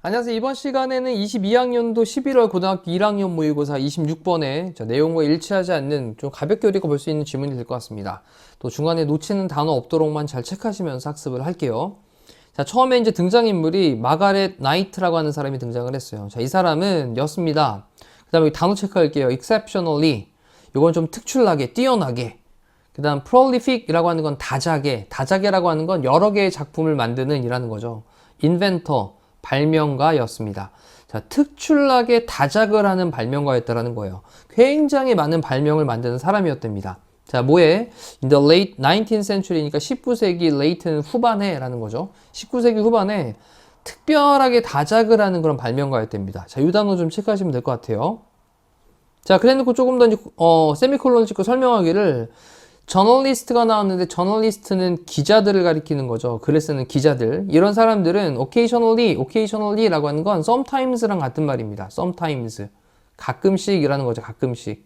안녕하세요. 이번 시간에는 22학년도 11월 고등학교 1학년 모의고사 26번에 내용과 일치하지 않는 좀 가볍게 우리가 볼 수 있는 질문이 될 것 같습니다. 또 중간에 놓치는 단어 없도록만 잘 체크하시면서 학습을 할게요. 자, 처음에 이제 등장인물이 마가렛 나이트라고 하는 사람이 등장을 했어요. 자, 이 사람은 였습니다. 그 다음에 단어 체크할게요. exceptionally. 이건 좀 특출나게, 뛰어나게. 그 다음 prolific이라고 하는 건 다작에, 다작에라고 하는 건 여러 개의 작품을 만드는 이라는 거죠. inventor. 발명가였습니다. 자, 특출나게 다작을 하는 발명가였다라는 거예요. 굉장히 많은 발명을 만드는 사람이었답니다. 자, 뭐에? In the late 19th century니까 19세기 late는 후반에 라는 거죠. 19세기 후반에 특별하게 다작을 하는 그런 발명가였답니다. 자, 이 단어 좀 체크하시면 될 것 같아요. 자, 그래 놓고 조금 더 세미콜론 찍고 설명하기를 저널리스트가 나왔는데 저널리스트는 기자들을 가리키는 거죠. 글을 쓰는 기자들. 이런 사람들은 occasionally라고 하는 건 sometimes랑 같은 말입니다. sometimes. 가끔씩이라는 거죠. 가끔씩.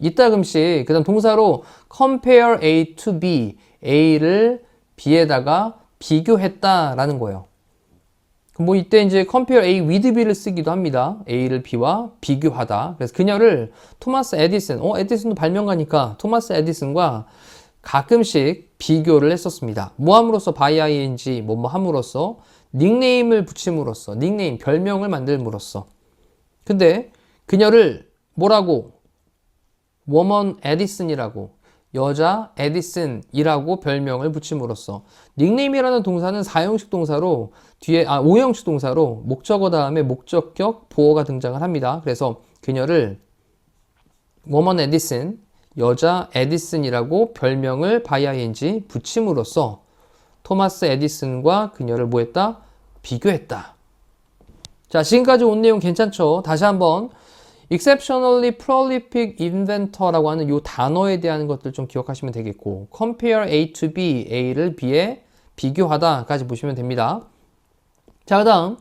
이따금씩. 그 다음 동사로 compare A to B. A를 B에다가 비교했다라는 거예요. 뭐 이때 이제 compare A with B를 쓰기도 합니다. A를 B와 비교하다. 그래서 그녀를 토마스 에디슨, 에디슨도 발명가니까 토마스 에디슨과 가끔씩 비교를 했었습니다. 뭐 함으로써 by ing, 뭐 함으로써 닉네임을 붙임으로써, 닉네임, 별명을 만들므로써. 근데 그녀를 뭐라고? woman 에디슨이라고, 여자 에디슨이라고 별명을 붙임으로써. 닉네임이라는 동사는 4형식 동사로 뒤에 5형식 동사로 목적어 다음에 목적격 보어가 등장을 합니다. 그래서 그녀를 woman 에디슨, 여자 에디슨이라고 별명을 by ing 붙임으로써 토마스 에디슨과 그녀를 뭐 했다? 비교했다. 자, 지금까지 온 내용 괜찮죠? 다시 한번 exceptionally prolific inventor라고 하는 이 단어에 대한 것들 좀 기억하시면 되겠고, compare A to B, A를 B에 비교하다까지 보시면 됩니다. 자, 그 다음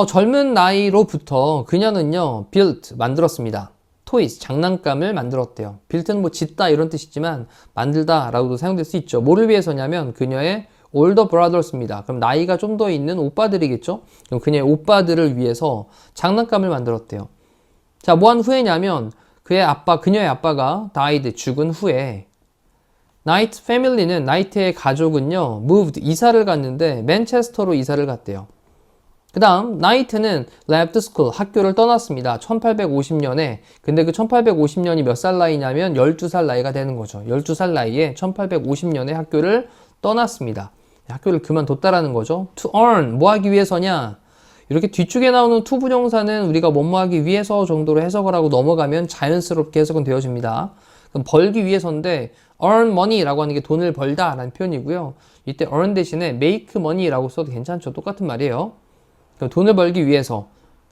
젊은 나이로부터 그녀는요 built, 만들었습니다. toys, 장난감을 만들었대요. built는 뭐 짓다 이런 뜻이지만 만들다 라고도 사용될 수 있죠. 뭐를 위해서냐면 그녀의 older brothers입니다. 그럼 나이가 좀 더 있는 오빠들이겠죠. 그럼 그녀의 오빠들을 위해서 장난감을 만들었대요. 자, 뭐한 후에냐면 그녀의 아빠가 died, 죽은 후에 나이트 패밀리는, 나이트의 가족은요 moved, 이사를 갔는데 맨체스터로 이사를 갔대요. 그 다음 나이트는 left school, 학교를 떠났습니다. 1850년에. 근데 그 1850년이 몇 살 나이냐면 12살 나이가 되는 거죠. 12살 나이에 1850년에 학교를 떠났습니다. 학교를 그만뒀다라는 거죠. to earn, 뭐 하기 위해서냐? 이렇게 뒤쪽에 나오는 to 부정사는 우리가 뭐뭐 하기 위해서 정도로 해석을 하고 넘어가면 자연스럽게 해석은 되어집니다. 그럼 벌기 위해서인데 earn money라고 하는 게 돈을 벌다 라는 표현이고요. 이때 earn 대신에 make money라고 써도 괜찮죠. 똑같은 말이에요. 그럼 돈을 벌기 위해서,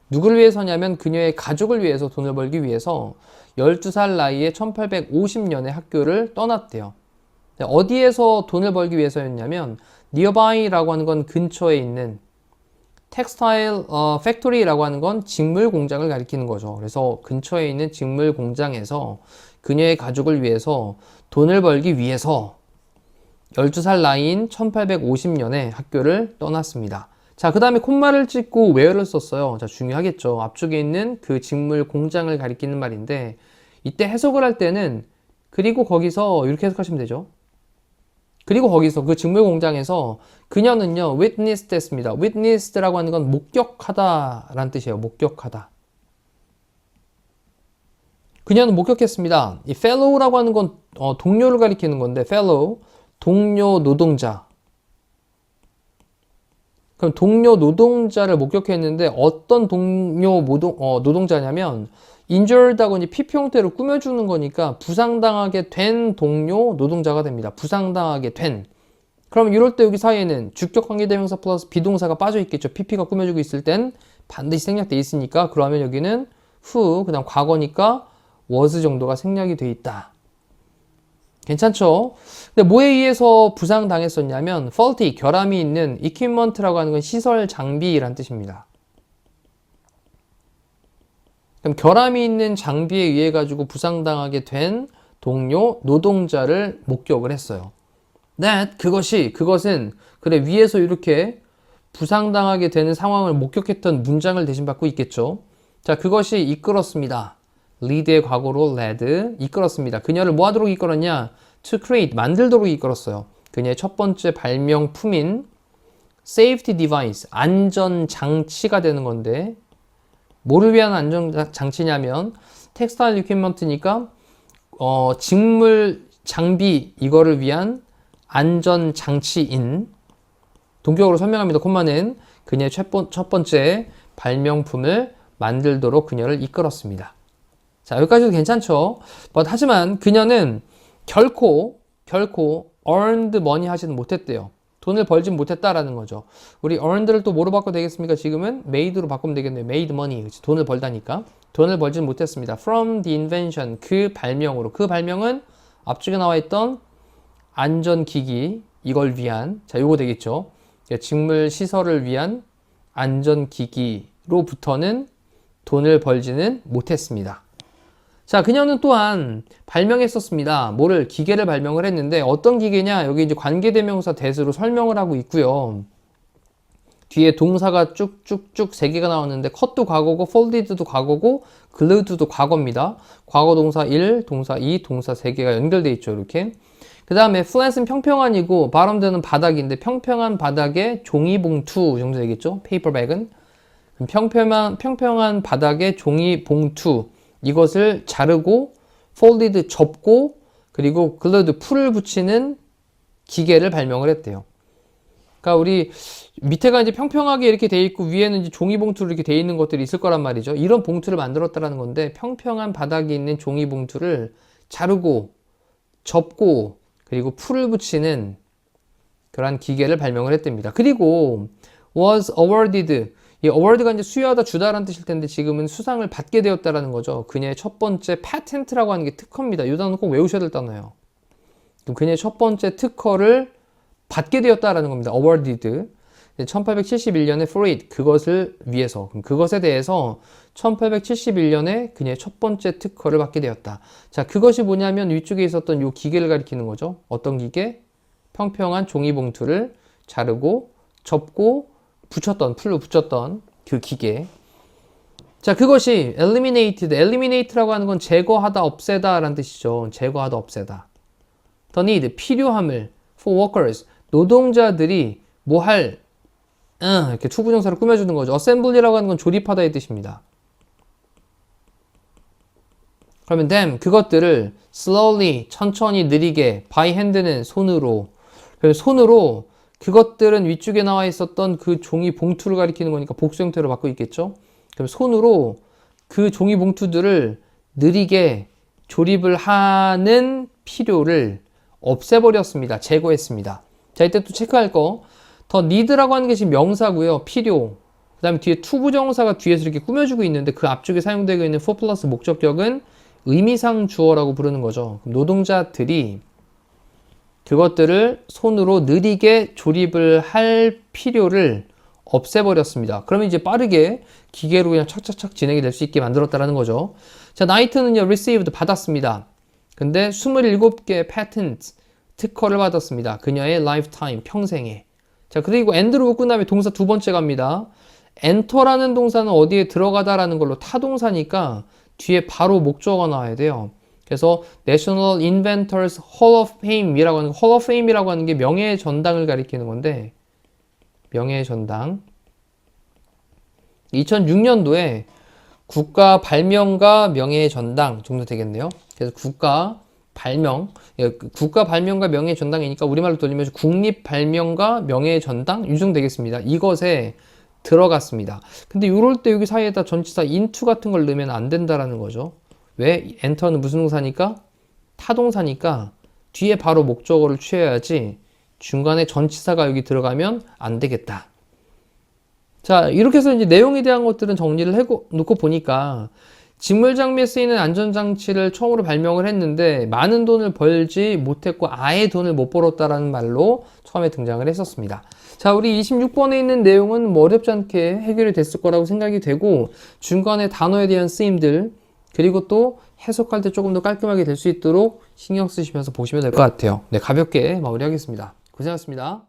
누구를 위해서냐면 그녀의 가족을 위해서 돈을 벌기 위해서 12살 나이에 1850년에 학교를 떠났대요. 어디에서 돈을 벌기 위해서였냐면 nearby라고 하는 건 근처에 있는, 텍스타일 팩토리라고 하는 건 직물 공장을 가리키는 거죠. 그래서 근처에 있는 직물 공장에서 그녀의 가족을 위해서 돈을 벌기 위해서 12살 나이인 1850년에 학교를 떠났습니다. 자, 그 다음에 콤마를 찍고 where를 썼어요. 자, 중요하겠죠. 앞쪽에 있는 그 직물 공장을 가리키는 말인데 이때 해석을 할 때는 그리고 거기서 이렇게 해석하시면 되죠. 그리고 거기서 그 직물 공장에서 그녀는요 witnessed 했습니다. witnessed라고 하는 건 목격하다 라는 뜻이에요. 목격하다. 그녀는 목격했습니다. 이 fellow라고 하는 건 동료를 가리키는 건데 fellow, 동료 노동자. 그럼 동료 노동자를 목격했는데 어떤 동료 노동자냐면 injured하고 이제 PP 형태로 꾸며주는 거니까 부상당하게 된 동료 노동자가 됩니다. 부상당하게 된. 그럼 이럴 때 여기 사이에는 주격 관계대명사 플러스 비동사가 빠져 있겠죠. PP가 꾸며주고 있을 땐 반드시 생략돼 있으니까. 그러면 여기는 who, 그 다음 과거니까 was 정도가 생략이 돼 있다. 괜찮죠? 근데 뭐에 의해서 부상당했었냐면 faulty, 결함이 있는 equipment라고 하는 건 시설, 장비란 뜻입니다. 그럼 결함이 있는 장비에 의해 가지고 부상당하게 된 동료, 노동자를 목격을 했어요. 그것은 그래 위에서 이렇게 부상당하게 되는 상황을 목격했던 문장을 대신받고 있겠죠. 자, 그것이 이끌었습니다. lead의 과거로 led, 이끌었습니다. 그녀를 뭐 하도록 이끌었냐? to create, 만들도록 이끌었어요. 그녀의 첫 번째 발명품인 safety device, 안전장치가 되는 건데 뭐를 위한 안전장치냐면 textile equipment니까 직물 장비 이거를 위한 안전장치인 동격으로 설명합니다. 콤마는 그녀의 첫 번째 발명품을 만들도록 그녀를 이끌었습니다. 자, 여기까지도 괜찮죠? 하지만 그녀는 결코 earned money 하지는 못했대요. 돈을 벌진 못했다라는 거죠. 우리 earned를 또 뭐로 바꿔도 되겠습니까? 지금은 made로 바꾸면 되겠네요. made money. 그치? 돈을 벌다니까. 돈을 벌진 못했습니다. From the invention. 그 발명으로. 그 발명은 앞쪽에 나와 있던 안전기기, 이걸 위한, 자, 요거 되겠죠. 직물 시설을 위한 안전기기로부터는 돈을 벌지는 못했습니다. 자, 그녀는 또한 발명했었습니다. 뭐를? 기계를 발명을 했는데 어떤 기계냐? 여기 이제 관계대명사 that으로 설명을 하고 있고요. 뒤에 동사가 쭉쭉쭉 3개가 나왔는데 cut도 과거고 folded도 과거고 glued도 과거입니다. 과거 동사 1, 동사 2, 동사 3개가 연결되어 있죠. 이렇게. 그 다음에 flat은 평평한이고 bottom는 바닥인데 평평한 바닥에 종이봉투 정도 되겠죠. paperbag은. 평평한 바닥에 종이봉투 이것을 자르고 folded 접고 그리고 glued 풀을 붙이는 기계를 발명을 했대요. 그러니까 우리 밑에가 이제 평평하게 이렇게 돼 있고 위에는 이제 종이봉투로 이렇게 돼 있는 것들이 있을 거란 말이죠. 이런 봉투를 만들었다라는 건데 평평한 바닥에 있는 종이봉투를 자르고 접고 그리고 풀을 붙이는 그러한 기계를 발명을 했답니다. 그리고 was awarded, 이 award가 이제 수여하다 주다라는 뜻일 텐데 지금은 수상을 받게 되었다라는 거죠. 그녀의 첫 번째 patent라고 하는 게 특허입니다. 이 단어 꼭 외우셔야 될 단어예요. 그럼 그녀의 첫 번째 특허를 받게 되었다라는 겁니다. awarded. 1871년에 for it, 그것을 위해서. 그럼 그것에 대해서 1871년에 그녀의 첫 번째 특허를 받게 되었다. 자, 그것이 뭐냐면 위쪽에 있었던 이 기계를 가리키는 거죠. 어떤 기계? 평평한 종이봉투를 자르고 접고 풀로 붙였던 그 기계. 자, 그것이 eliminate라고 하는 건 제거하다, 없애다 라는 뜻이죠. 제거하다, 없애다. the need, 필요함을 for workers, 노동자들이 뭐 할, 이렇게 투부정사로 꾸며주는 거죠. assembly라고 하는 건 조립하다의 뜻입니다. 그러면 them, 그것들을 slowly, 천천히, 느리게, by hand는 손으로, 손으로 그것들은 위쪽에 나와 있었던 그 종이 봉투를 가리키는 거니까 복수 형태로 받고 있겠죠. 그럼 손으로 그 종이 봉투들을 느리게 조립을 하는 필요를 없애버렸습니다. 제거했습니다. 자, 이때 또 체크할 거. 더 need라고 하는 게 지금 명사고요. 필요. 그 다음에 뒤에 투부정사가 뒤에서 이렇게 꾸며주고 있는데 그 앞쪽에 사용되고 있는 for 플러스 목적격은 의미상 주어라고 부르는 거죠. 그럼 노동자들이 그것들을 손으로 느리게 조립을 할 필요를 없애버렸습니다. 그러면 이제 빠르게 기계로 그냥 착착착 진행이 될 수 있게 만들었다라는 거죠. 자, 나이트는요, received, 받았습니다. 근데 27개 patent, 특허를 받았습니다. 그녀의 lifetime, 평생에. 자, 그리고 and로 끝 다음에 동사 두 번째 갑니다. enter라는 동사는 어디에 들어가다라는 걸로 타동사니까 뒤에 바로 목적어가 나와야 돼요. 그래서 National Inventors Hall of Fame이라고 하는, Hall of Fame이라고 하는 게 명예의 전당을 가리키는 건데, 명예의 전당. 2006년도에 국가 발명가 명예의 전당 정도 되겠네요. 그래서 국가 발명가 명예의 전당이니까 우리말로 돌리면 국립 발명가 명예의 전당 유증되겠습니다. 이것에 들어갔습니다. 근데 이럴 때 여기 사이에다 전치사 into 같은 걸 넣으면 안 된다라는 거죠. 왜? enter는 무슨 동사니까? 타동사니까 뒤에 바로 목적어를 취해야지 중간에 전치사가 여기 들어가면 안 되겠다. 자, 이렇게 해서 이제 내용에 대한 것들은 정리를 해놓고 보니까 직물 장비에 쓰이는 안전장치를 처음으로 발명을 했는데 많은 돈을 벌지 못했고 아예 돈을 못 벌었다라는 말로 처음에 등장을 했었습니다. 자, 우리 26번에 있는 내용은 뭐 어렵지 않게 해결이 됐을 거라고 생각이 되고 중간에 단어에 대한 쓰임들 그리고 또 해석할 때 조금 더 깔끔하게 될 수 있도록 신경 쓰시면서 보시면 될 것 같아요. 네, 가볍게 마무리하겠습니다. 고생하셨습니다.